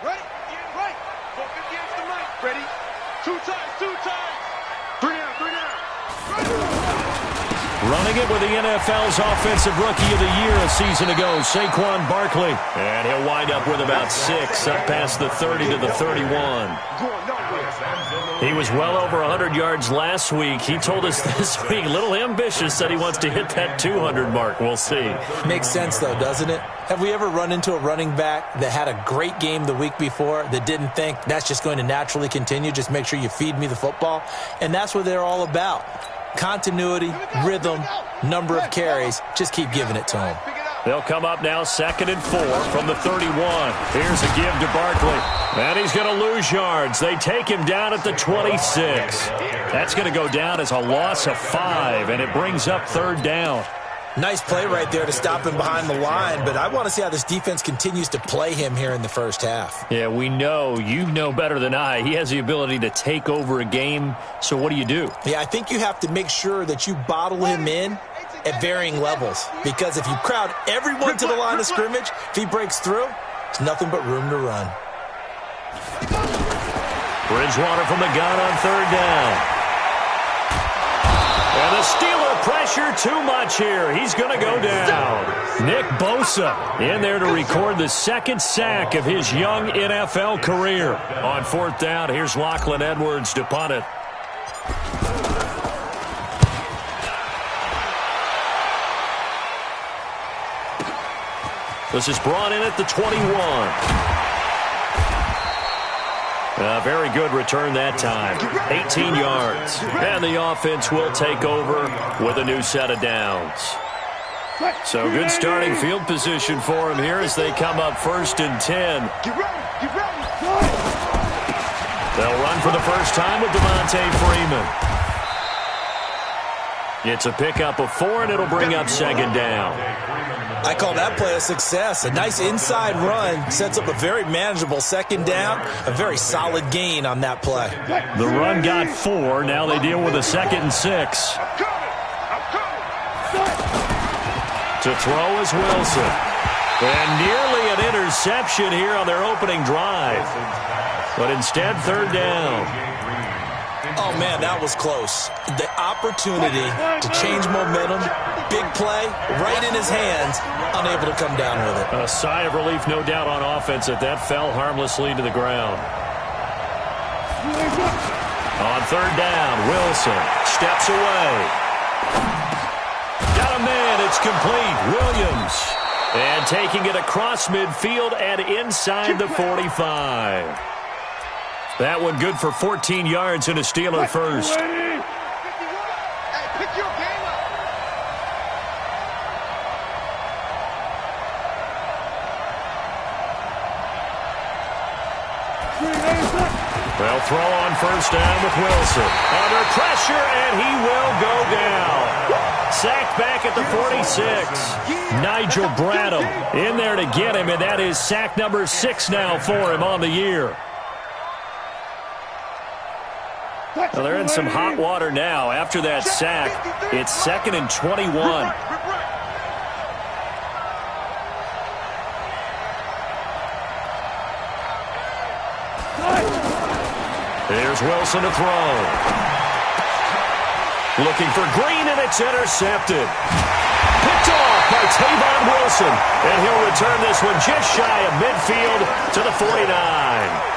Right. Right. 450 against the mic. Ready? Two times. Three down. Running it with the NFL's Offensive Rookie of the Year a season ago, Saquon Barkley. And he'll wind up with about 6, up past the 30 to the 31. He was well over 100 yards last week. He told us this week, a little ambitious, said he wants to hit that 200 mark. We'll see. Makes sense, though, doesn't it? Have we ever run into a running back that had a great game the week before that didn't think that's just going to naturally continue? Just make sure you feed me the football. And that's what they're all about. Continuity, rhythm, number of carries. Just keep giving it to him. They'll come up now 2nd and 4 from the 31. Here's a give to Barkley. And he's going to lose yards. They take him down at the 26. That's going to go down as a loss of 5, and it brings up 3rd down. Nice play right there to stop him behind the line, but I want to see how this defense continues to play him here in the first half. Yeah, we know. You know better than I. He has the ability to take over a game, so what do you do? Yeah, I think you have to make sure that you bottle him in at varying levels, because if you crowd everyone to the line of scrimmage, if he breaks through, there's nothing but room to run. Bridgewater from the gun on 3rd down. And the Steeler pressure too much here. He's going to go down. Nick Bosa in there to record the 2nd sack of his young NFL career. On 4th down, here's Lachlan Edwards to punt it. This is brought in at the 21. A very good return that time. 18 yards. And the offense will take over with a new set of downs. So good starting field position for him here as they come up 1st and 10. They'll run for the first time with Devontae Freeman. It's a pickup of 4, and it'll bring up 2nd down. I call that play a success. A nice inside run sets up a very manageable 2nd down. A very solid gain on that play. The run got 4. Now they deal with a 2nd and 6. To throw is Wilson. And nearly an interception here on their opening drive. But instead, 3rd down. Oh, man, that was close. The opportunity to change momentum, big play, right in his hands, unable to come down with it. A sigh of relief, no doubt, on offense that fell harmlessly to the ground. On 3rd down, Wilson steps away. Got a man, it's complete. Williams. And taking it across midfield and inside the 45. That one good for 14 yards and a Steeler first. They'll throw on 1st down with Wilson. Under pressure, and he will go down. Sacked back at the 46. Nigel Bradham in there to get him, and that is sack number 6 now for him on the year. Well, they're in some hot water now. After that sack, it's 2nd and 21. Here's Wilson to throw. Looking for Green, and it's intercepted. Picked off by Tavon Wilson. And he'll return this one just shy of midfield to the 49.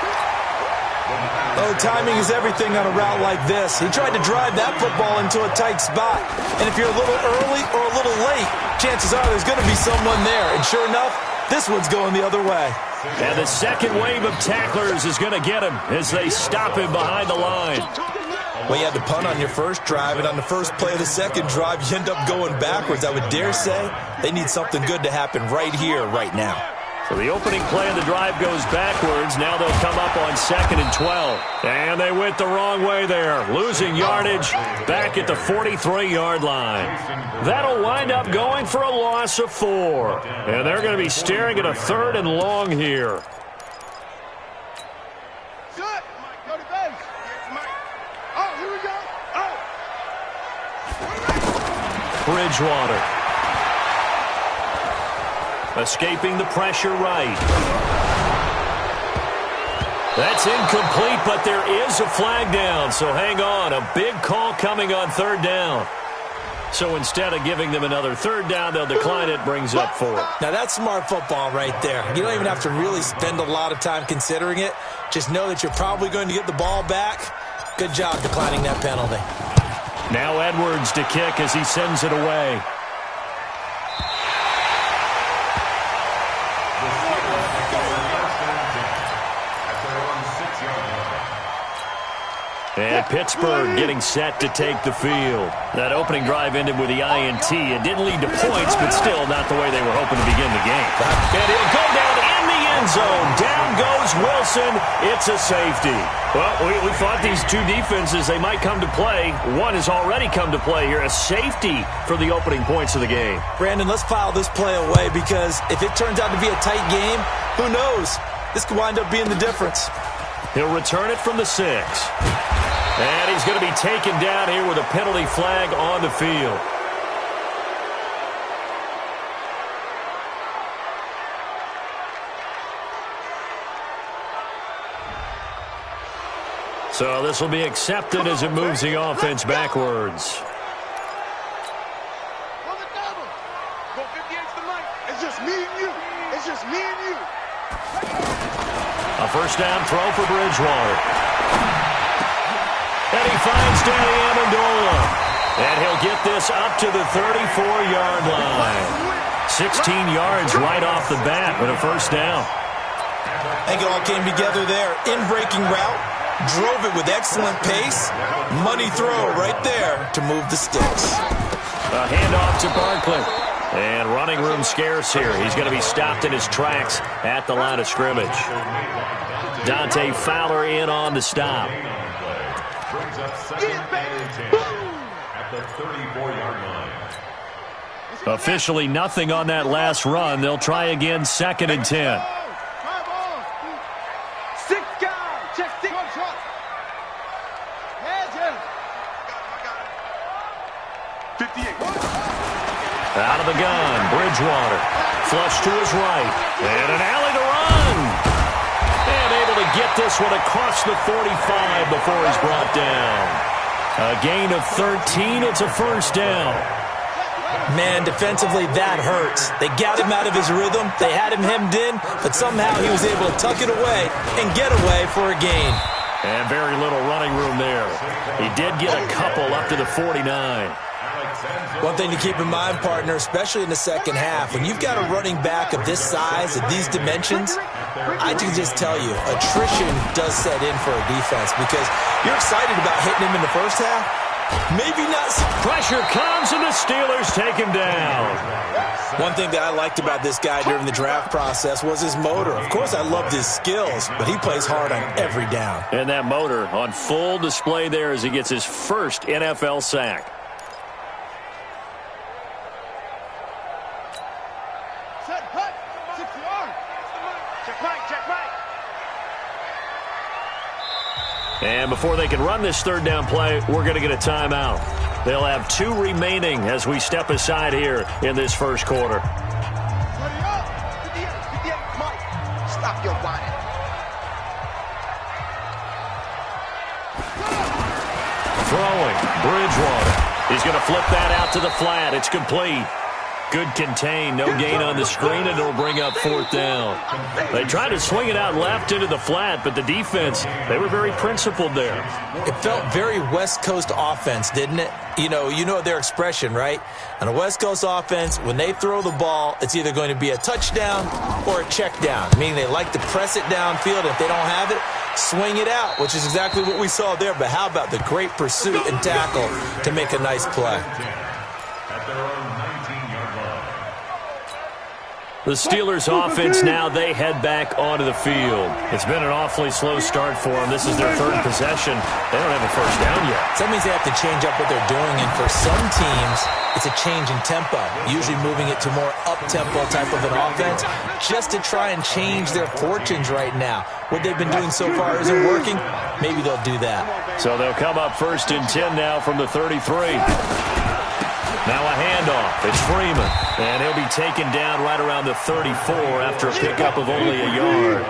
Oh, timing is everything on a route like this. He tried to drive that football into a tight spot. And if you're a little early or a little late, chances are there's going to be someone there. And sure enough, this one's going the other way. And the second wave of tacklers is going to get him as they stop him behind the line. Well, you had to punt on your first drive, and on the first play of the second drive, you end up going backwards. I would dare say they need something good to happen right here, right now. So the opening play of the drive goes backwards. Now they'll come up on 2nd and 12. And they went the wrong way there. Losing yardage back at the 43-yard line. That'll wind up going for a loss of 4. And they're going to be staring at a 3rd and long here. Bridgewater. Escaping the pressure right. That's incomplete, but there is a flag down. So hang on. A big call coming on third down. So instead of giving them another third down, they'll decline it, brings up 4. Now, that's smart football right there. You don't even have to really spend a lot of time considering it. Just know that you're probably going to get the ball back. Good job declining that penalty. Now Edwards to kick as he sends it away. And Pittsburgh getting set to take the field. That opening drive ended with the INT. It didn't lead to points, but still not the way they were hoping to begin the game. And he'll go down in the end zone. Down goes Wilson. It's a safety. Well, we thought these two defenses, they might come to play. One has already come to play here. A safety for the opening points of the game. Brandon, let's file this play away because if it turns out to be a tight game, who knows? This could wind up being the difference. He'll return it from the 6. And he's going to be taken down here with a penalty flag on the field. So this will be accepted as it moves the offense backwards. It's just me and you. It's just me and you. A first down throw for Bridgewater. And he finds Danny Amendola. And he'll get this up to the 34-yard line. 16 yards right off the bat with a first down. I think it all came together there. In-breaking route. Drove it with excellent pace. Money throw right there to move the sticks. A handoff to Barkley. And running room scarce here. He's going to be stopped in his tracks at the line of scrimmage. Dante Fowler in on the stop. At the 34-yard line. Officially nothing on that last run. They'll try again, 2nd and 10. 6 guys. Check 6. Out of the gun, Bridgewater. Flush to his right. And an alley to run. And able to get this one across the 45 before he's brought down. A gain of 13. It's a first down. Man, defensively, that hurts. They got him out of his rhythm. They had him hemmed in, but somehow he was able to tuck it away and get away for a gain. And very little running room there. He did get a couple up to the 49. One thing to keep in mind, partner, especially in the second half, when you've got a running back of this size, of these dimensions, I can just tell you, attrition does set in for a defense because you're excited about hitting him in the first half. Maybe not. Pressure comes and the Steelers take him down. One thing that I liked about this guy during the draft process was his motor. Of course, I loved his skills, but he plays hard on every down. And that motor on full display there as he gets his first NFL sack. And before they can run this third down play, we're going to get a timeout. They'll have 2 remaining as we step aside here in this first quarter. Stop your whining. Throwing, Bridgewater. He's going to flip that out to the flat. It's complete. Good contain, no gain on the screen, and it'll bring up 4th down. They tried to swing it out left into the flat, but the defense, they were very principled there. It felt very West Coast offense, didn't it? You know their expression, right? On a West Coast offense, when they throw the ball, it's either going to be a touchdown or a check down, meaning they like to press it downfield. If they don't have it, swing it out, which is exactly what we saw there. But how about the great pursuit and tackle to make a nice play? The Steelers offense now, they head back onto the field. It's been an awfully slow start for them. This is their 3rd possession. They don't have a first down yet. So that means they have to change up what they're doing, and for some teams, it's a change in tempo, usually moving it to more up-tempo type of an offense, just to try and change their fortunes right now. What they've been doing so far isn't working. Maybe they'll do that. So they'll come up 1st and 10 now from the 33. Now a handoff. It's Freeman. And he'll be taken down right around the 34 after a pickup of only a yard.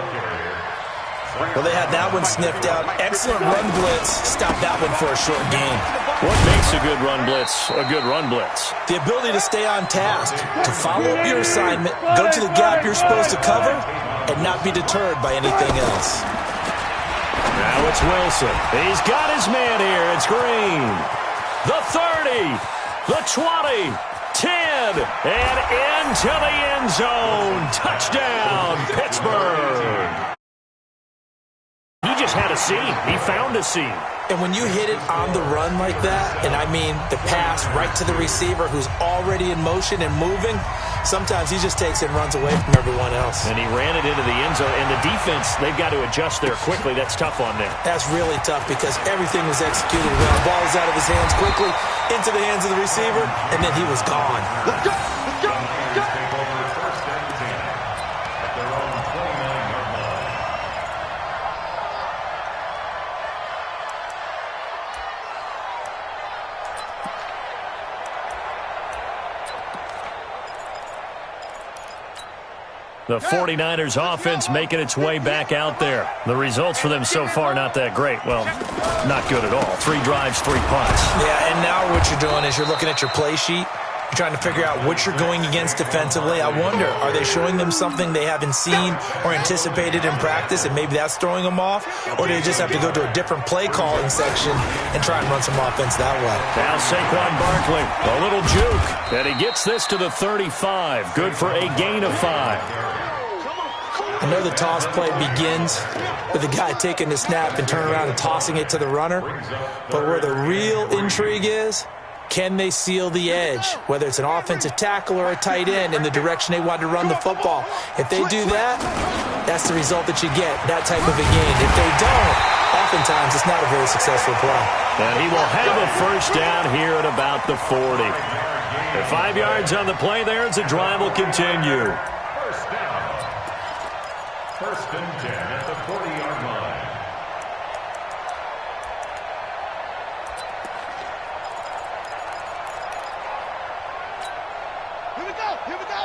Well, they had that one sniffed out. Excellent run blitz. Stopped that one for a short gain. What makes a good run blitz a good run blitz? The ability to stay on task, to follow up your assignment, go to the gap you're supposed to cover, and not be deterred by anything else. Now it's Wilson. He's got his man here. It's Green. The 30, the 20, 10, and into the end zone. Touchdown, Pittsburgh. He just had a seam. He found a seam. And when you hit it on the run like that, and I mean the pass right to the receiver who's already in motion and moving, sometimes he just takes it and runs away from everyone else. And he ran it into the end zone. And the defense, they've got to adjust there quickly. That's tough on them. That's really tough because everything was executed well. The ball was out of his hands quickly, into the hands of the receiver, and then he was gone. Let's go! Let's go! Let's go! The 49ers offense making its way back out there. The results for them so far not that great. Well, not good at all. 3 drives, 3 punts. Yeah, and now what you're doing is you're looking at your play sheet. You're trying to figure out what you're going against defensively. I wonder, are they showing them something they haven't seen or anticipated in practice, and maybe that's throwing them off? Or do they just have to go to a different play calling section and try and run some offense that way? Now Saquon Barkley, a little juke, and he gets this to the 35. Good for a gain of 5. I know the toss play begins with the guy taking the snap and turning around and tossing it to the runner. But where the real intrigue is, can they seal the edge, whether it's an offensive tackle or a tight end, in the direction they want to run the football? If they do that, that's the result that you get, that type of a gain. If they don't, oftentimes it's not a very successful play. And he will have a first down here at about the 40. At 5 yards on the play there as the drive will continue. First and 10 at the 40-yard line. Here we go! Here we go!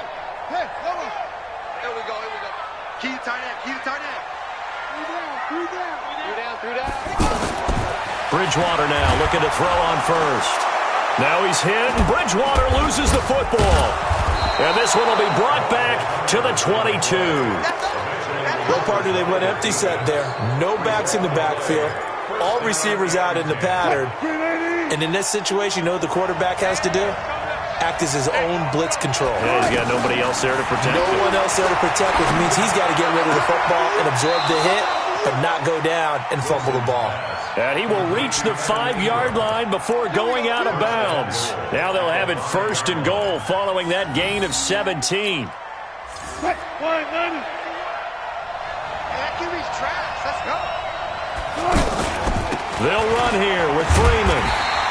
Hey, come on! Here we go, here we go. Key tight end, key tight end. 3 down, 3 down. 3 down, 3 down. Bridgewater now looking to throw on first. Now he's hit, and Bridgewater loses the football. And this one will be brought back to the 22. Well, partner, they went empty set there. No backs in the backfield. All receivers out in the pattern. And in this situation, you know what the quarterback has to do? Act as his own blitz control. Yeah, he's got nobody else there to protect him. No one else there to protect, which means he's got to get rid of the football and absorb the hit, but not go down and fumble the ball. And he will reach the 5-yard line before going out of bounds. Now they'll have it first and goal following that gain of 17. They'll run here with Freeman.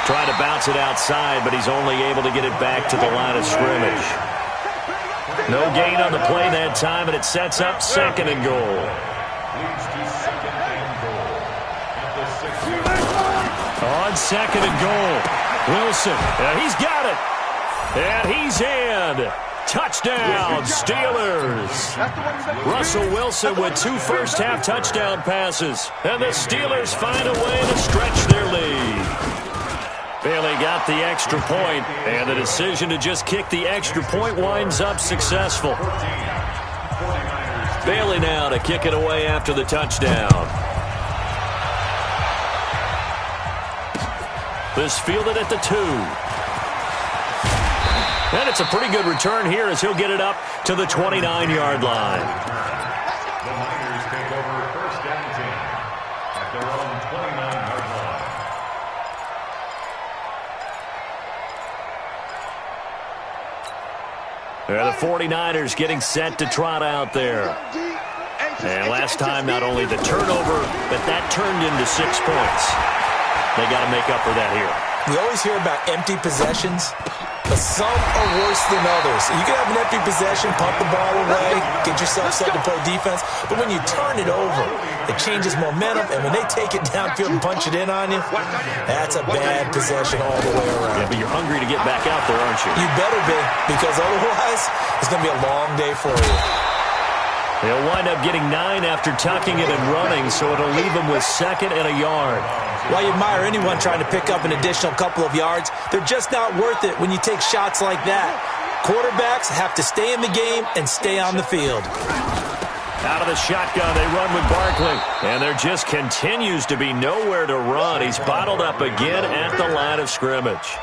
Trying to bounce it outside, but he's only able to get it back to the line of scrimmage. No gain on the play that time, and it sets up second and goal. On second and goal, Wilson. He's got it. And he's in. Touchdown, Steelers. Russell Wilson with 2 first-half touchdown passes. And the Steelers find a way to stretch their lead. Bailey got the extra point, and the decision to just kick the extra point winds up successful. Bailey now to kick it away after the touchdown. This fielded at the 2. And it's a pretty good return here as he'll get it up to the 29-yard line. The Niners take over first and 10 at their own 29-yard line. The 49ers getting set to trot out there. And last time, not only the turnover, but that turned into 6 points. They got to make up for that here. We always hear about empty possessions, but some are worse than others. You can have an empty possession, punt the ball away, get yourself set to play defense, but when you turn it over, it changes momentum, and when they take it downfield and punch it in on you, that's a bad possession all the way around. Yeah, but you're hungry to get back out there, aren't you? You better be, because otherwise, it's going to be a long day for you. He'll wind up getting 9 after tucking it and running, so it'll leave him with 2nd and a yard. While you admire anyone trying to pick up an additional couple of yards, they're just not worth it when you take shots like that. Quarterbacks have to stay in the game and stay on the field. Out of the shotgun, they run with Barkley. And there just continues to be nowhere to run. He's bottled up again at the line of scrimmage.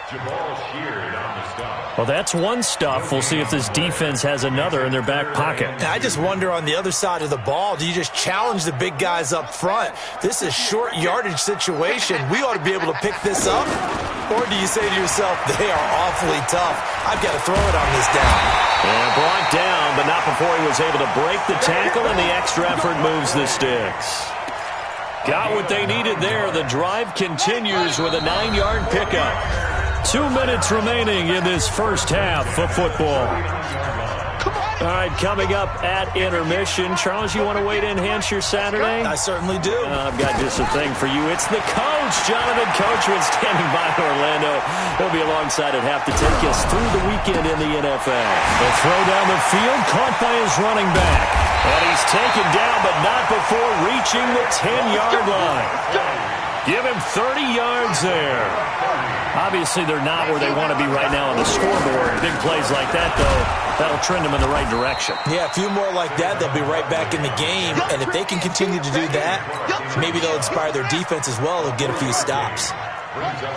Well, that's one stuff. We'll see if this defense has another in their back pocket. I just wonder on the other side of the ball, do you just challenge the big guys up front? This is short yardage situation. We ought to be able to pick this up. Or do you say to yourself, they are awfully tough. I've got to throw it on this down. And brought down, but not before he was able to break the tackle, and the extra effort moves the sticks. Got what they needed there. The drive continues with a 9-yard pickup. 2 minutes remaining in this first half of football. All right, coming up at intermission. Charles, you want to wait to enhance your Saturday? I certainly do. I've got just a thing for you. It's the coach, Jonathan Coachman, standing by in Orlando. He'll be alongside at half to take us through the weekend in the NFL. The throw down the field, caught by his running back. And he's taken down, but not before reaching the 10-yard line. Give him 30 yards there. Obviously, they're not where they want to be right now on the scoreboard. Big plays like that, though, that'll trend them in the right direction. Yeah, a few more like that, they'll be right back in the game. And if they can continue to do that, maybe they'll inspire their defense as well. They'll get a few stops.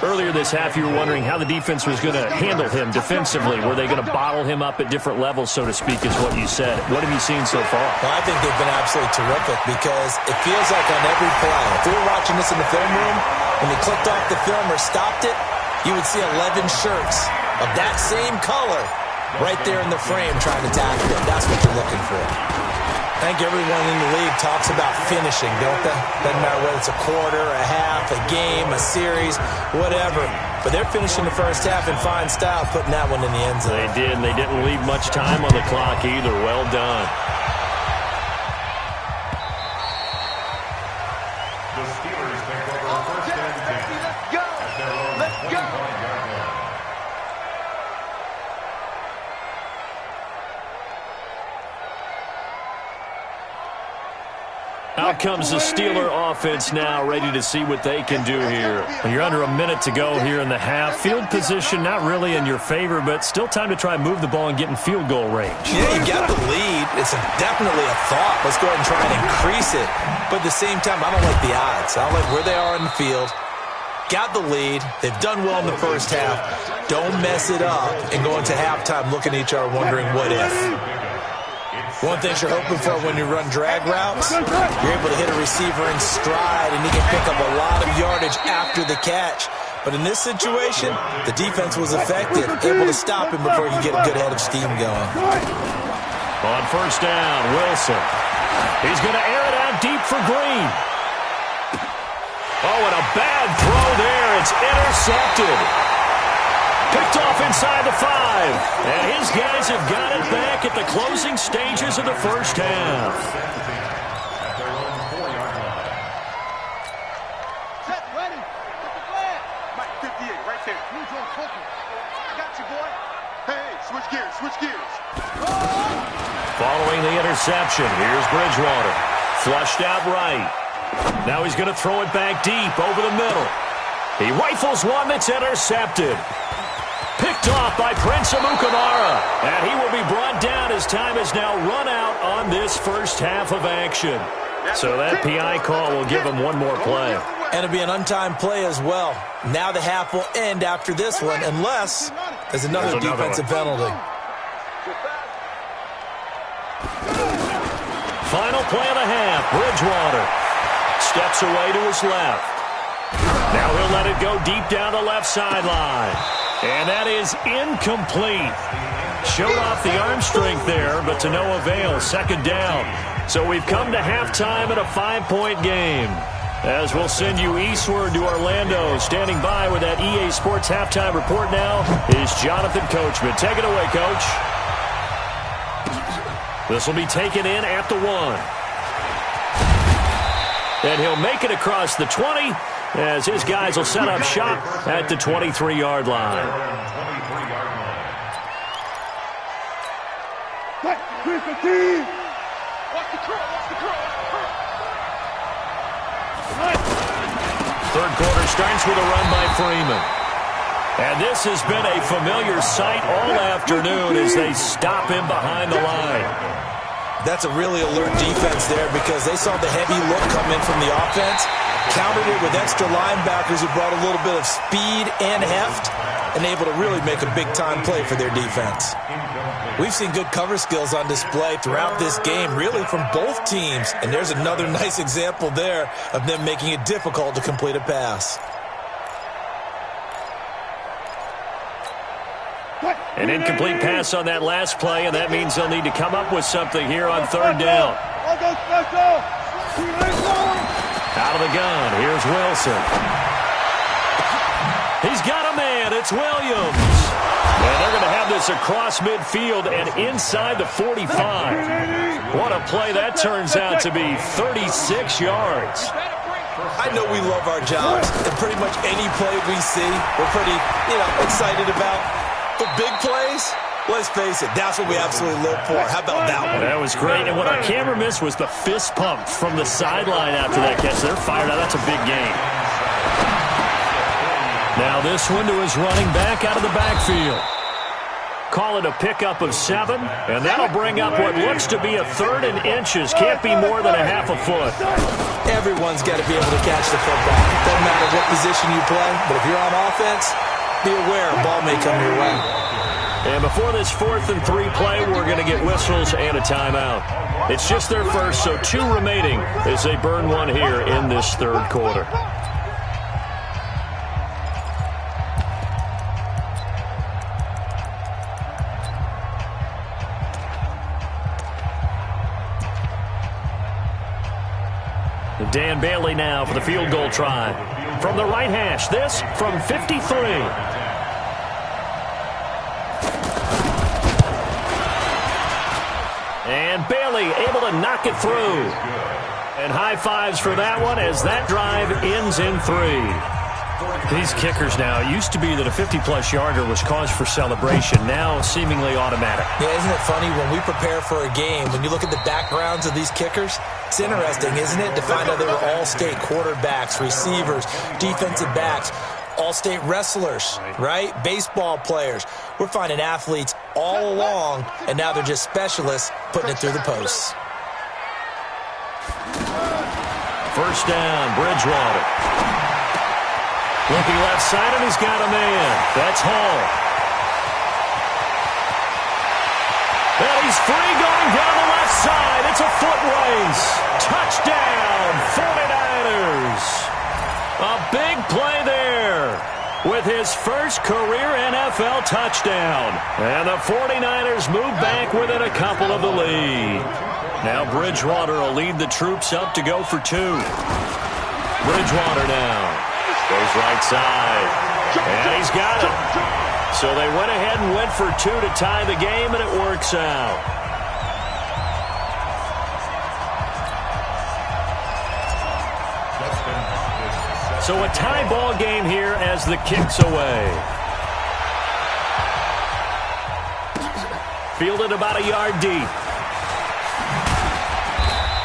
Earlier this half, you were wondering how the defense was going to handle him defensively. Were they going to bottle him up at different levels, so to speak, is what you said. What have you seen so far? Well, I think they've been absolutely terrific because it feels like on every play, if we were watching this in the film room, when they clicked off the film or stopped it, you would see 11 shirts of that same color right there in the frame trying to tackle it. That's what you're looking for. I think everyone in the league talks about finishing, don't they? Doesn't matter whether it's a quarter, a half, a game, a series, whatever. But they're finishing the first half in fine style, putting that one in the end zone. They did, and they didn't leave much time on the clock either. Well done. The Steelers take over first and 10. Let's go! Out comes the Steeler offense now, ready to see what they can do here. Well, you're under a minute to go here in the half. Field position not really in your favor, but still time to try and move the ball and get in field goal range. Yeah, you got the lead. It's definitely a thought. Let's go ahead and try and increase it. But at the same time, I don't like the odds. I don't like where they are in the field. Got the lead. They've done well in the first half. Don't mess it up and go into halftime looking at each other wondering what if. One thing you're hoping for when you run drag routes, you're able to hit a receiver in stride and he can pick up a lot of yardage after the catch. But in this situation, the defense was effective, able to stop him before you get a good head of steam going. On first down, Wilson. He's going to air it out deep for Green. Oh, and a bad throw there. It's intercepted. Picked off inside the 5. And his guys have got it back at the closing stages of the first half. At their own 4-yard line. Set, ready. Get the flag. Mike, 58, right there. Blue zone cooking. I got you, boy. Hey, switch gears, switch gears. Following the interception, here's Bridgewater. Flushed out right. Now he's going to throw it back deep over the middle. He rifles one that's intercepted. Picked off by Prince Amukamara. And he will be brought down as time has now run out on this first half of action. So that PI call will give him one more play. And it'll be an untimed play as well. Now the half will end after this one unless there's another defensive penalty. Final play of the half. Bridgewater steps away to his left. Now he'll let it go deep down the left sideline. And that is incomplete. Showed off the arm strength there, but to no avail. Second down. So we've come to halftime in a 5-point game. As we'll send you eastward to Orlando. Standing by with that EA Sports halftime report now is Jonathan Coachman. Take it away, Coach. This will be taken in at the 1. And he'll make it across the 20 as his guys will set up shop at the 23-yard line. Third quarter starts with a run by Freeman. And this has been a familiar sight all afternoon as they stop him behind the line. That's a really alert defense there because they saw the heavy look come in from the offense, countered it with extra linebackers who brought a little bit of speed and heft, and able to really make a big-time play for their defense. We've seen good cover skills on display throughout this game, really from both teams, and there's another nice example there of them making it difficult to complete a pass. An incomplete pass on that last play, and that means they'll need to come up with something here on third down. Out of the gun, here's Wilson. He's got a man, it's Williams. And they're going to have this across midfield and inside the 45. What a play that turns out to be, 36 yards. I know we love our jobs, and pretty much any play we see, we're pretty, excited about. But big plays, let's face it, that's what we absolutely live for. How about that one? That was great, and what our camera missed was the fist pump from the sideline after that catch. They're fired out. That's a big game. Now this one to his running back out of the backfield. Call it a pickup of 7, and that'll bring up what looks to be a third and inches. Can't be more than a half a foot. Everyone's got to be able to catch the football. Doesn't matter what position you play, but if you're on offense, be aware a ball may come your way. And before this 4th and 3 play, we're going to get whistles and a timeout. It's just their first, so 2 remaining as they burn one here in this third quarter. Dan Bailey now for the field goal try. From the right hash, this from 53. And Bailey able to knock it through. And high fives for that one as that drive ends in 3. These kickers now, it used to be that a 50-plus yarder was cause for celebration, now seemingly automatic. Yeah, isn't it funny when we prepare for a game, when you look at the backgrounds of these kickers, it's interesting, isn't it, to find out they were all-state quarterbacks, receivers, defensive backs, all-state wrestlers, right? Baseball players. We're finding athletes all along, and now they're just specialists putting it through the posts. First down, Bridgewater. Looking left side, and he's got a man. That's Hall. And he's free going down the left side. It's a foot race. Touchdown, 49ers. A big play there with his first career NFL touchdown. And the 49ers move back within a couple of the lead. Now Bridgewater will lead the troops up to go for 2. Bridgewater now. Goes right side. And he's got it. So they went ahead and went for 2 to tie the game, and it works out. So a tie ball game here as the kick's away. Fielded about a yard deep.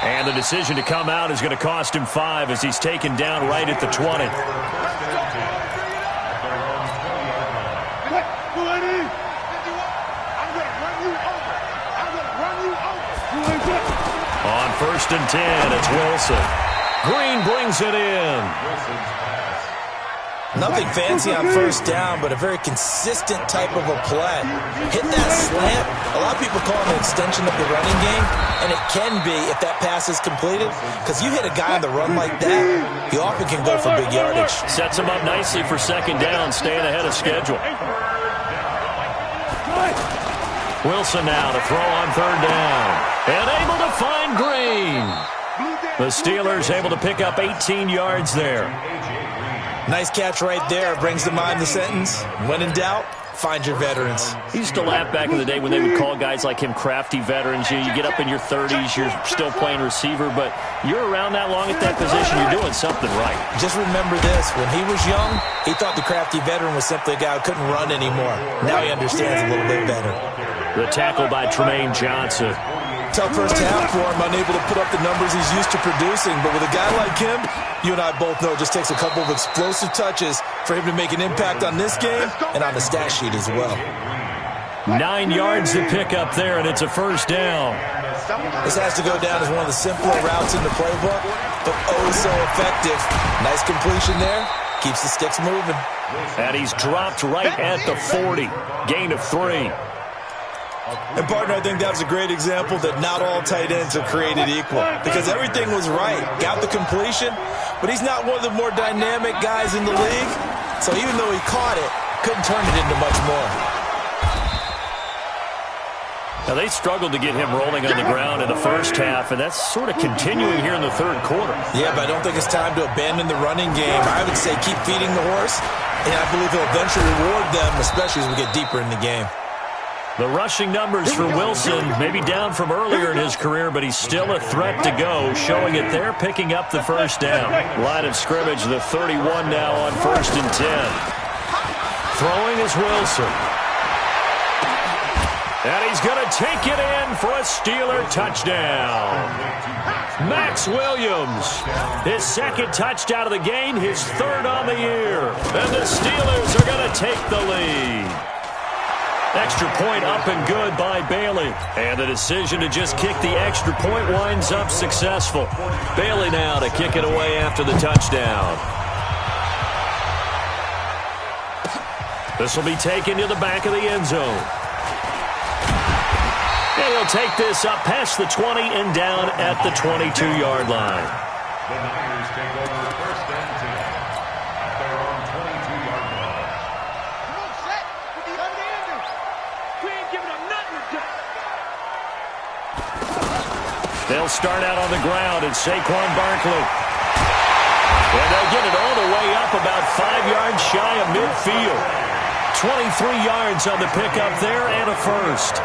And the decision to come out is going to cost him 5 as he's taken down right at the 20. On 1st and 10, it's Wilson. Green brings it in. Nothing fancy on first down, but a very consistent type of a play. Hit that slant. A lot of people call it an extension of the running game, and it can be if that pass is completed, because you hit a guy on the run like that, he often can go for big yardage. Sets him up nicely for 2nd down, staying ahead of schedule. Wilson now to throw on 3rd down, and able to find Green. The Steelers able to pick up 18 yards there. Nice catch right there. Brings to mind the sentence, when in doubt, find your veterans. He used to laugh back in the day when they would call guys like him crafty veterans. You get up in your 30s, you're still playing receiver, but you're around that long at that position, you're doing something right. Just remember this, when he was young, he thought the crafty veteran was simply a guy who couldn't run anymore. Now he understands a little bit better. The tackle by Tremaine Johnson. Tough first half for him, unable to put up the numbers he's used to producing. But with a guy like him, you and I both know it just takes a couple of explosive touches for him to make an impact on this game and on the stat sheet as well. 9 yards to pick up there, and it's a first down. This has to go down as one of the simpler routes in the playbook, but oh so effective. Nice completion there. Keeps the sticks moving. And he's dropped right at the 40. Gain of 3. And, partner, I think that was a great example that not all tight ends are created equal, because everything was right. Got the completion, but he's not one of the more dynamic guys in the league. So even though he caught it, couldn't turn it into much more. Now, they struggled to get him rolling on the ground in the first half, and that's sort of continuing here in the third quarter. Yeah, but I don't think it's time to abandon the running game. I would say keep feeding the horse, and I believe he'll eventually reward them, especially as we get deeper in the game. The rushing numbers for Wilson, maybe down from earlier in his career, but he's still a threat to go, showing it there, picking up the first down. Line of scrimmage, the 31 now on 1st and 10. Throwing is Wilson. And he's going to take it in for a Steeler touchdown. Max Williams, his second touchdown of the game, his third on the year. And the Steelers are going to take the lead. Extra point up and good by Bailey. And the decision to just kick the extra point winds up successful. Bailey now to kick it away after the touchdown. This will be taken to the back of the end zone. And he'll take this up past the 20 and down at the 22-yard line. The Niners take over 1st and 10 at their own 22-yard line. Come on, set. Come to Andrews. We ain't giving up nothing to do. They'll start out on the ground, and Saquon Barkley. And they'll get it all the way up about 5 yards shy of midfield. 23 yards on the pickup there and a first.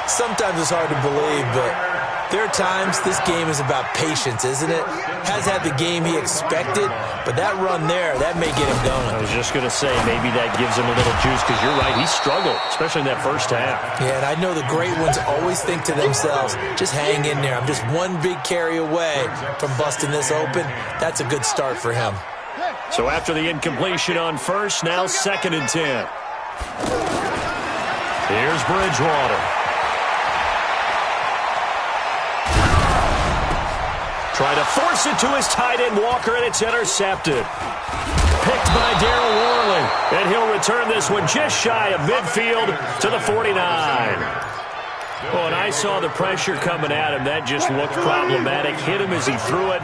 Sometimes it's hard to believe, but there are times this game is about patience, isn't it? Has had the game he expected, but that run there, that may get him going. I was just going to say, maybe that gives him a little juice, because you're right, he struggled, especially in that first half. Yeah, and I know the great ones always think to themselves, just hang in there. I'm just one big carry away from busting this open. That's a good start for him. So after the incompletion on first, now 2nd and 10. Here's Bridgewater. Try to force it to his tight end, Walker, and it's intercepted. Picked by Darryl Worley, and he'll return this one just shy of midfield to the 49. Oh, and I saw the pressure coming at him. That just looked problematic. Hit him as he threw it,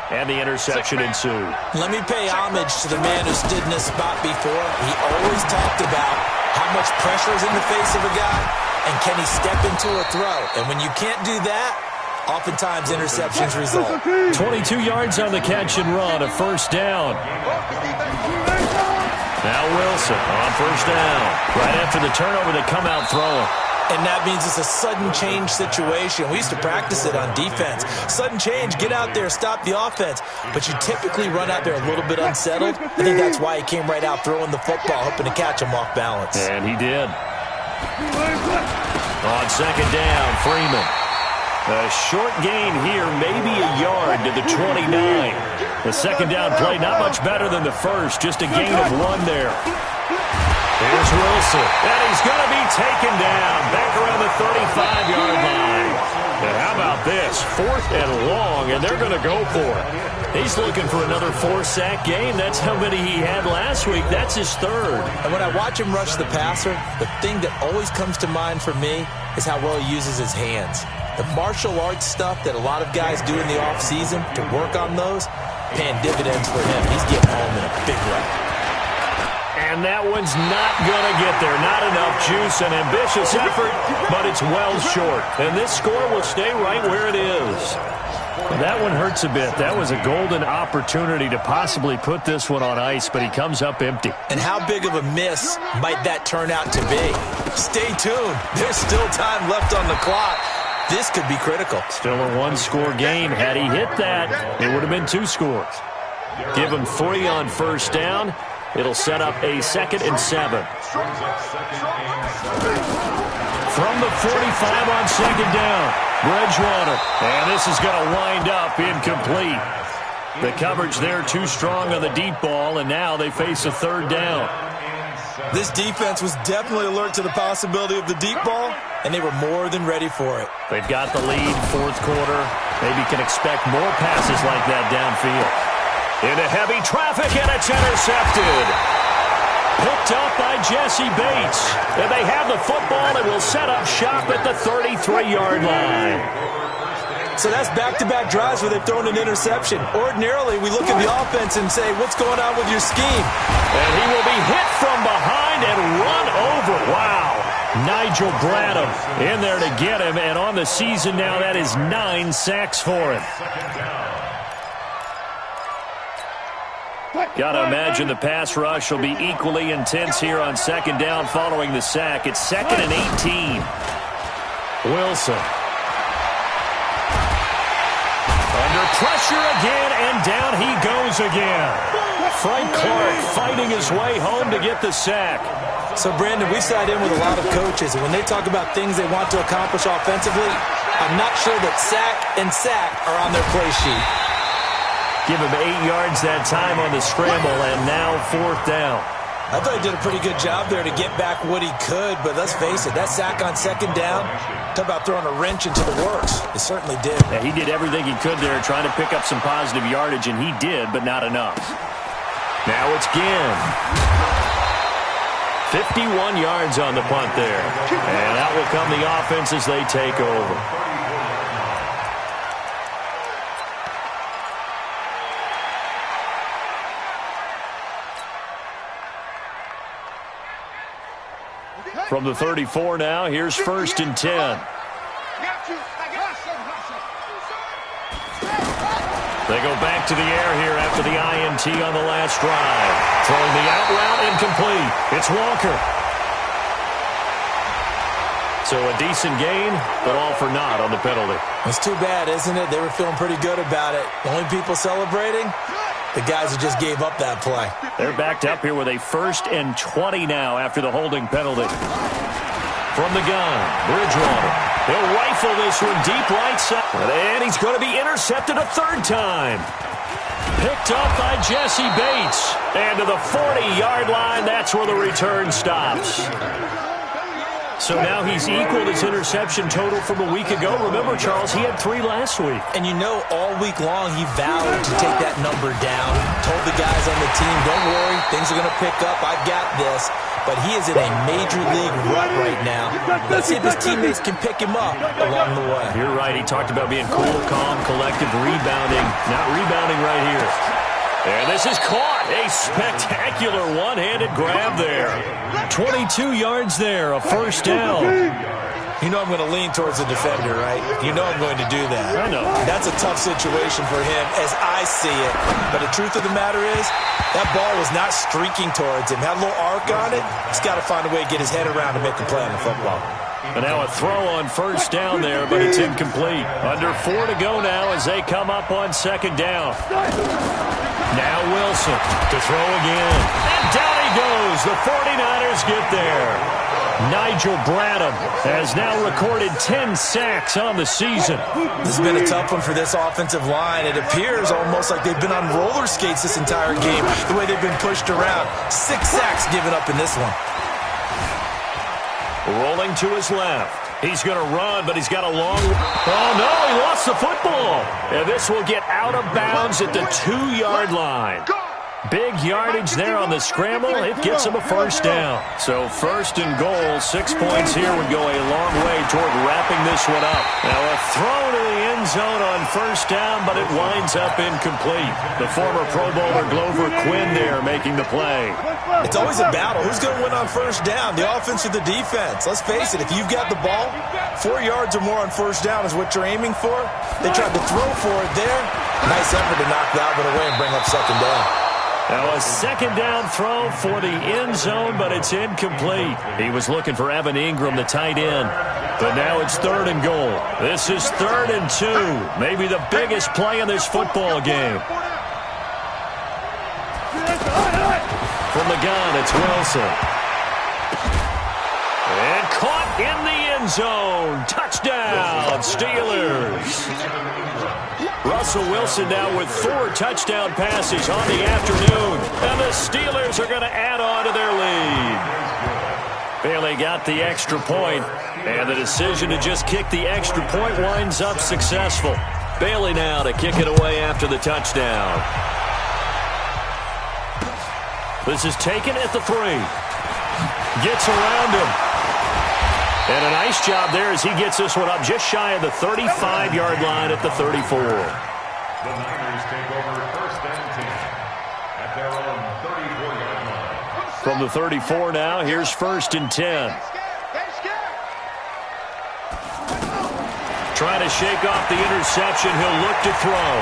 and the interception ensued. Let me pay homage to the man who stood in this spot before. He always talked about how much pressure is in the face of a guy, and can he step into a throw. And when you can't do that, oftentimes interceptions result. 22 yards on the catch and run, a first down. Now Wilson on first down. Right after the turnover, they come out throwing. And that means it's a sudden change situation. We used to practice it on defense. Sudden change, get out there, stop the offense. But you typically run out there a little bit unsettled. I think that's why he came right out throwing the football, hoping to catch him off balance. And he did. On second down, Freeman. A short gain here, maybe a yard to the 29. The second down play, not much better than the first, just a gain of 1 there. Here's Wilson, and he's going to be taken down back around the 35-yard line. And how about this? 4th and long, and they're going to go for it. He's looking for another 4-sack game. That's how many he had last week. That's his 3rd. And when I watch him rush the passer, the thing that always comes to mind for me is how well he uses his hands. The martial arts stuff that a lot of guys do in the offseason to work on those, paying dividends for him. He's getting home in a big way. And that one's not going to get there. Not enough juice, an ambitious effort, but it's well short. And this score will stay right where it is. That one hurts a bit. That was a golden opportunity to possibly put this one on ice, but he comes up empty. And how big of a miss might that turn out to be? Stay tuned. There's still time left on the clock. This could be critical. Still a 1-score game. Had he hit that, it would have been 2 scores. Give him 3 on first down. It'll set up a 2nd and 7. From the 45 on second down, Bridgewater. And this is going to wind up incomplete. The coverage there too strong on the deep ball, and now they face a third down. This defense was definitely alert to the possibility of the deep ball, and they were more than ready for it. They've got the lead, fourth quarter. Maybe can expect more passes like that downfield. Into heavy traffic, and it's intercepted. Picked up by Jesse Bates. And they have the football and will set up shop at the 33-yard line. So that's back-to-back drives where they've thrown an interception. Ordinarily, we look at the offense and say, what's going on with your scheme? And he will be hit from behind and run over. Wow. Nigel Bradham in there to get him. And on the season now, that is 9 sacks for him. Got to imagine the pass rush will be equally intense here on second down following the sack. It's 2nd and 18. Wilson. Under pressure again, and down he goes again. Frank Clark fighting his way home to get the sack. So, Brandon, we sat in with a lot of coaches, and when they talk about things they want to accomplish offensively, I'm not sure that sack and sack are on their play sheet. Give him 8 yards that time on the scramble, and now fourth down. I thought he did a pretty good job there to get back what he could, but let's face it, that sack on second down, talk about throwing a wrench into the works. It certainly did. Yeah, he did everything he could there trying to pick up some positive yardage, and he did, but not enough. Now it's Ginn. 51 yards on the punt there. And out will come the offense as they take over. From the 34 now, here's 1st and 10. They go back to the air here after the INT on the last drive. Throwing the out route incomplete. It's Walker. So a decent gain, but all for naught on the penalty. It's too bad, isn't it? They were feeling pretty good about it. The only people celebrating, the guys who just gave up that play. They're backed up here with a 1st and 20 now after the holding penalty. From the gun, Bridgewater. He'll rifle this one deep right side. And he's going to be intercepted a third time. Picked up by Jesse Bates. And to the 40-yard line, that's where the return stops. So now he's equaled his interception total from a week ago. Remember, Charles, he had 3 last week. And you know, all week long he vowed to take that number down. Told the guys on the team, don't worry, things are going to pick up. I've got this. But he is in a major league rut right now. Let's see if his teammates can pick him up along the way. You're right. He talked about being cool, calm, collective, rebounding. Not rebounding right here. And this is caught. A spectacular one-handed grab there. 22 yards there, a first down. You know I'm going to lean towards the defender, right? You know I'm going to do that. I know. That's a tough situation for him as I see it. But the truth of the matter is, that ball was not streaking towards him. Had a little arc on it. He's got to find a way to get his head around to make the play on the football. And now a throw on first down there, but it's incomplete. Under 4 to go now as they come up on second down. Now Wilson to throw again. And down he goes. The 49ers get there. Nigel Bradham has now recorded 10 sacks on the season. This has been a tough one for this offensive line. It appears almost like they've been on roller skates this entire game, the way they've been pushed around. 6 sacks given up in this one. Rolling to his left. He's going to run, but he's got a long... Oh, no, he lost the football. And this will get out of bounds at the 2-yard line. Big yardage there on the scramble. It gets him a first down. So 1st and goal, 6 points here would go a long way toward wrapping this one up. Now a throw to the end zone on first down, but it winds up incomplete. The former Pro Bowler Glover Quinn there making the play. It's always a battle. Who's going to win on first down, the offense or the defense? Let's face it, if you've got the ball, 4 yards or more on first down is what you're aiming for. They tried to throw for it there. Nice effort to knock that one away and bring up second down. Now a second down throw for the end zone, but it's incomplete. He was looking for Evan Ingram, the tight end. But now it's 3rd and goal. This is 3rd and 2. Maybe the biggest play in this football game. From the gun, it's Wilson. And caught in the end zone. Touchdown, Steelers. Russell Wilson now with 4 touchdown passes on the afternoon. And the Steelers are going to add on to their lead. Bailey got the extra point, and the decision to just kick the extra point winds up successful. Bailey now to kick it away after the touchdown. This is taken at the 3. Gets around him. And a nice job there as he gets this one up just shy of the 35-yard line at the 34. The Niners take over first and 10 at their own 34-yard line. From the 34 now, here's first and 10. Trying to shake off the interception. He'll look to throw.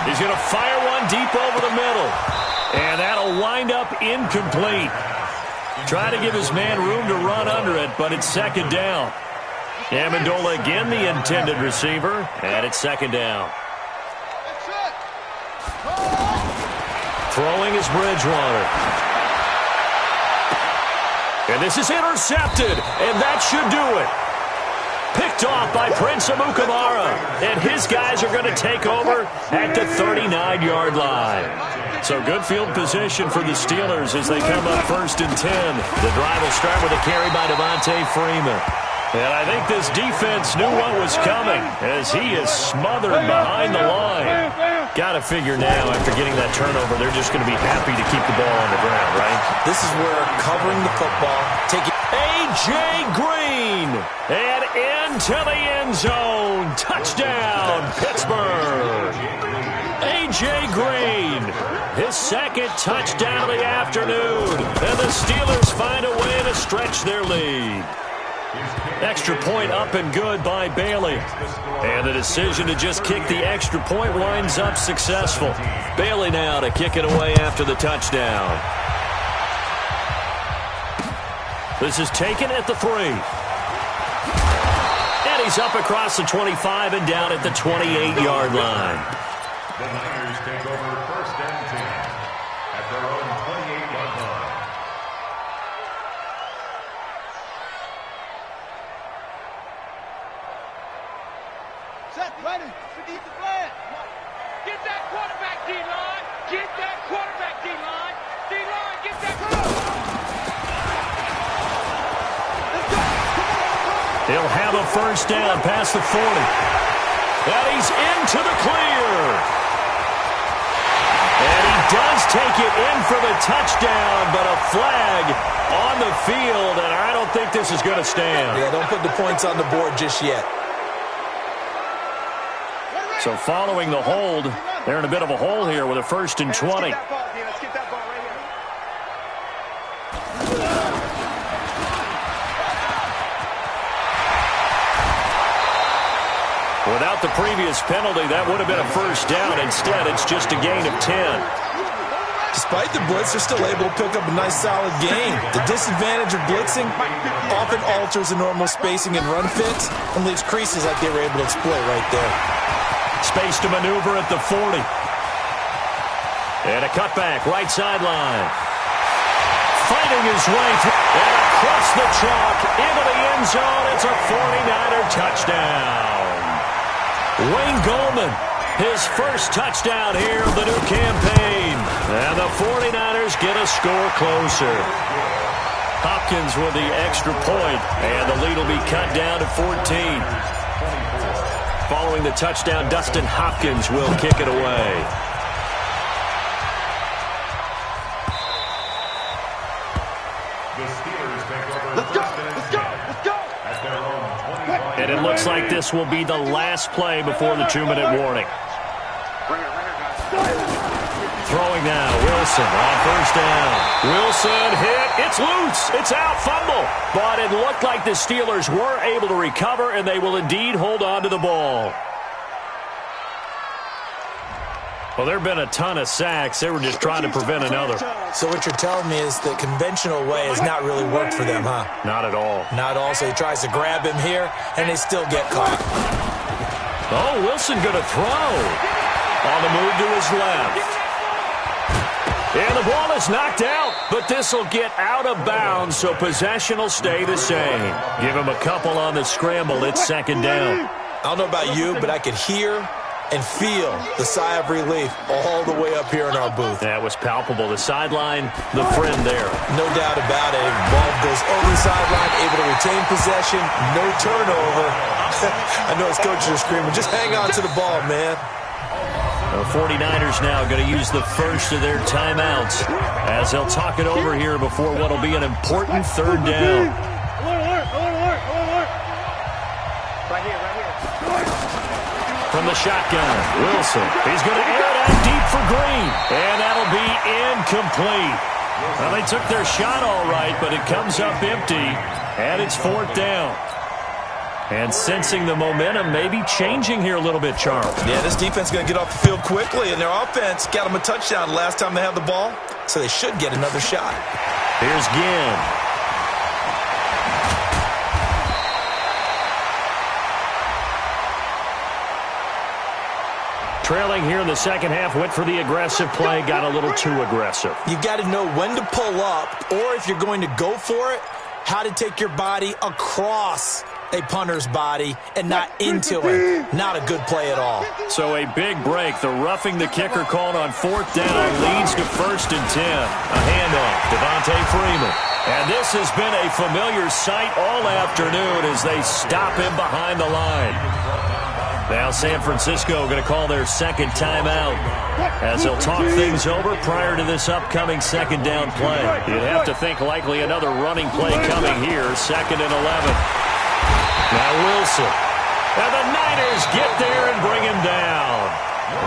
He's going to fire one deep over the middle. And that'll wind up incomplete. Try to give his man room to run under it, but it's second down. Amendola again the intended receiver, and it's second down. Throwing is Bridgewater. And this is intercepted, and that should do it. Picked off by Prince Amukamara, and his guys are going to take over at the 39-yard line. So good field position for the Steelers as they come up first and 10. The drive will start with a carry by Devontae Freeman. And I think this defense knew what was coming as he is smothered behind the line. Got to figure now, after getting that turnover, they're just going to be happy to keep the ball on the ground, right? This is where covering the football, taking A.J. Green, and into the end zone. Touchdown, Pittsburgh. A.J. Green, his second touchdown of the afternoon. And the Steelers find a way to stretch their lead. Extra point up and good by Bailey. And the decision to just kick the extra point winds up successful. Bailey now to kick it away after the touchdown. This is taken at the 3. And he's up across the 25 and down at the 28-yard line. The Niners take over first and 10 at their own 28-yard line. Set, ready, beneath the flag. Get that quarterback, D-line. Get that quarterback, D-line. D-line, get that quarterback. He'll have a first down past the 40. And he's into the clear. And he does take it in for the touchdown, but a flag on the field, and I don't think this is going to stand. Yeah, don't put the points on the board just yet. So following the hold, they're in a bit of a hole here with a first and 20. Let's get that ball right here. Without the previous penalty, that would have been a first down. Instead, it's just a gain of 10. Despite the blitz, they're still able to pick up a nice, solid gain. The disadvantage of blitzing often alters the normal spacing and run fits and leaves creases like they were able to exploit right there. Space to maneuver at the 40. And a cutback, right sideline. Fighting his way through. And across the chalk into the end zone. It's a 49er touchdown. Wayne Goldman, his first touchdown here of the new campaign. And the 49ers get a score closer. Hopkins with the extra point, and the lead will be cut down to 14. Following the touchdown, Dustin Hopkins will kick it away. The Steelers take over first and 10 at their own 25. And it looks like this will be the last play before the 2-minute warning. Throwing now, Wilson on first down. Wilson hit, it's loose, it's out, fumble. But it looked like the Steelers were able to recover, and they will indeed hold on to the ball. Well, there have been a ton of sacks. They were just trying to prevent another. So what you're telling me is the conventional way has not really worked for them, huh? Not at all. Not all. So he tries to grab him here, and they still get caught. Oh, Wilson going to throw. On the move to his left. And the ball is knocked out, but this will get out of bounds, so possession will stay the same. Give him a couple on the scramble. It's second down. I don't know about you, but I could hear and feel the sigh of relief all the way up here in our booth. That was palpable. The sideline, the friend there. No doubt about it. Ball goes over the sideline, able to retain possession, no turnover. I know his coaches are screaming, just hang on to the ball, man. The 49ers now going to use the first of their timeouts as they'll talk it over here before what will be an important third down. From the shotgun, Wilson. He's going to air it out deep for Green. And that'll be incomplete. Well, they took their shot all right, but it comes up empty. And it's fourth down. And sensing the momentum maybe changing here a little bit, Charles. Yeah, this defense is going to get off the field quickly, and their offense got them a touchdown last time they had the ball, so they should get another shot. Here's Ginn. Trailing here in the second half, went for the aggressive play, got a little too aggressive. You've got to know when to pull up, or if you're going to go for it, how to take your body across a punter's body and not into it. Not a good play at all. So a big break. The roughing the kicker called on fourth down leads to 1st and 10. A handoff, Devontae Freeman. And this has been a familiar sight all afternoon as they stop him behind the line. Now San Francisco going to call their second timeout as they'll talk things over prior to this upcoming second down play. You'd have to think likely another running play coming here, 2nd and 11. Now Wilson. And the Niners get there and bring him down.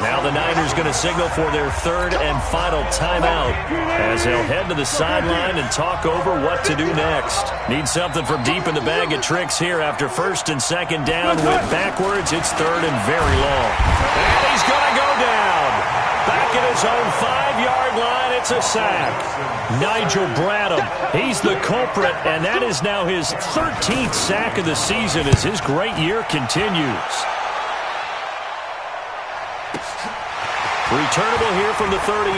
Now the Niners going to signal for their third and final timeout as they'll head to the sideline and talk over what to do next. Need something from deep in the bag of tricks here after 1st and 2nd down. Went backwards. It's 3rd and very long. And he's going to go down. Back at his own 5-yard line, it's a sack. Nigel Bradham, he's the culprit, and that is now his 13th sack of the season as his great year continues. Returnable here from the 38.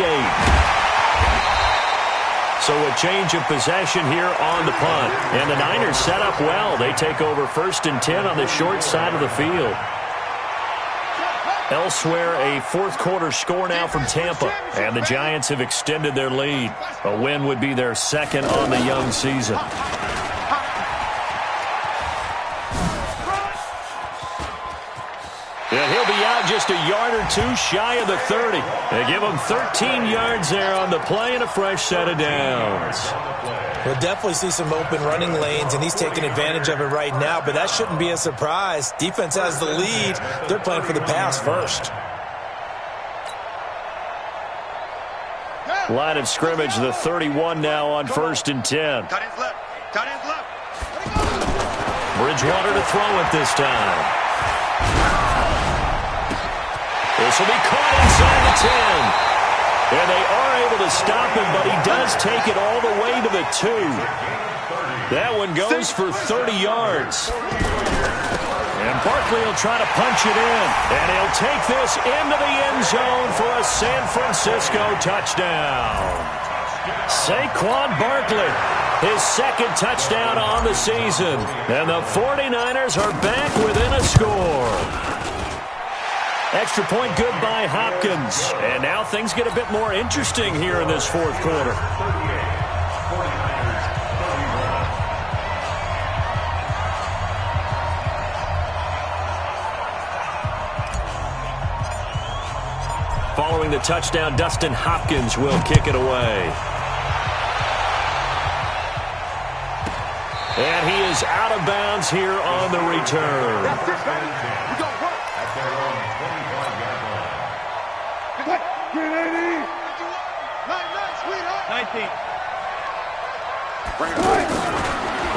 So a change of possession here on the punt. And the Niners set up well. They take over 1st and 10 on the short side of the field. Elsewhere, a fourth-quarter score now from Tampa. And the Giants have extended their lead. A win would be their second on the young season. And he'll be out just a yard or two shy of the 30. They give him 13 yards there on the play and a fresh set of downs. We'll definitely see some open running lanes, and he's taking advantage of it right now, but that shouldn't be a surprise. Defense has the lead. They're playing for the pass first. Line of scrimmage, the 31 now on 1st and 10. Tight end's left. Tight end's left. Bridgewater to throw it this time. This will be caught inside the 10. And they are able to stop him, but he does take it all the way to the 2. That one goes for 30 yards. And Barkley will try to punch it in. And he'll take this into the end zone for a San Francisco touchdown. Saquon Barkley, his second touchdown on the season. And the 49ers are back within a score. Extra point good by Hopkins. And now things get a bit more interesting here in this fourth quarter. Following the touchdown, Dustin Hopkins will kick it away. And he is out of bounds here on the return.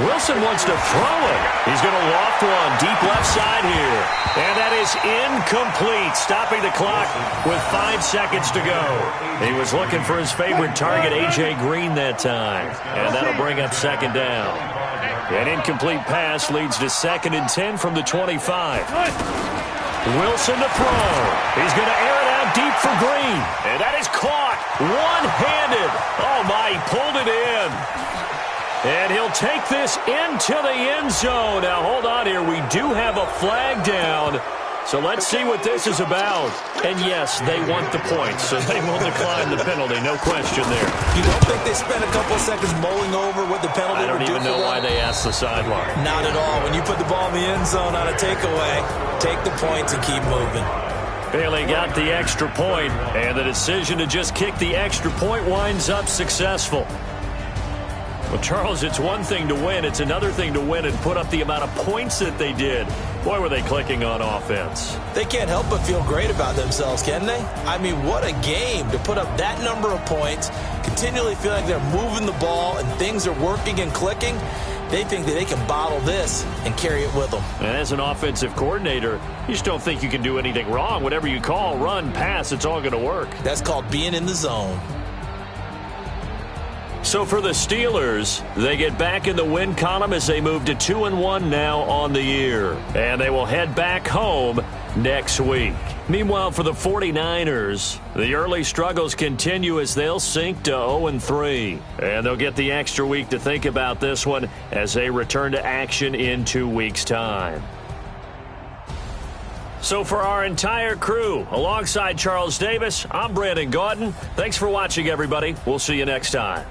Wilson wants to throw it. He's going to loft one deep left side here. And that is incomplete, stopping the clock with 5 seconds to go. He was looking for his favorite target, A.J. Green, that time. And that'll bring up second down. An incomplete pass leads to 2nd and 10 from the 25. Wilson to throw. He's going to air it out deep for Green. And that is caught. One-handed. Oh, my, he pulled it in. And he'll take this into the end zone. Now, hold on here. We do have a flag down. So let's see what this is about. And, yes, they want the points, so they will decline the penalty. No question there. You don't think they spent a couple of seconds mulling over what the penalty would do? I don't even know why they asked the sideline. Not at all. When you put the ball in the end zone on a takeaway, take the points and keep moving. Bailey got the extra point, and the decision to just kick the extra point winds up successful. Well, Charles, it's one thing to win. It's another thing to win and put up the amount of points that they did. Boy, were they clicking on offense. They can't help but feel great about themselves, can they? I mean, what a game to put up that number of points, continually feel like they're moving the ball and things are working and clicking. They think that they can bottle this and carry it with them. And as an offensive coordinator, you just don't think you can do anything wrong. Whatever you call, run, pass, it's all going to work. That's called being in the zone. So for the Steelers, they get back in the win column as they move to 2-1 now on the year. And they will head back home next week. Meanwhile, for the 49ers, the early struggles continue as they'll sink to 0-3. And they'll get the extra week to think about this one as they return to action in 2 weeks' time. So for our entire crew, alongside Charles Davis, I'm Brandon Gaudin. Thanks for watching, everybody. We'll see you next time.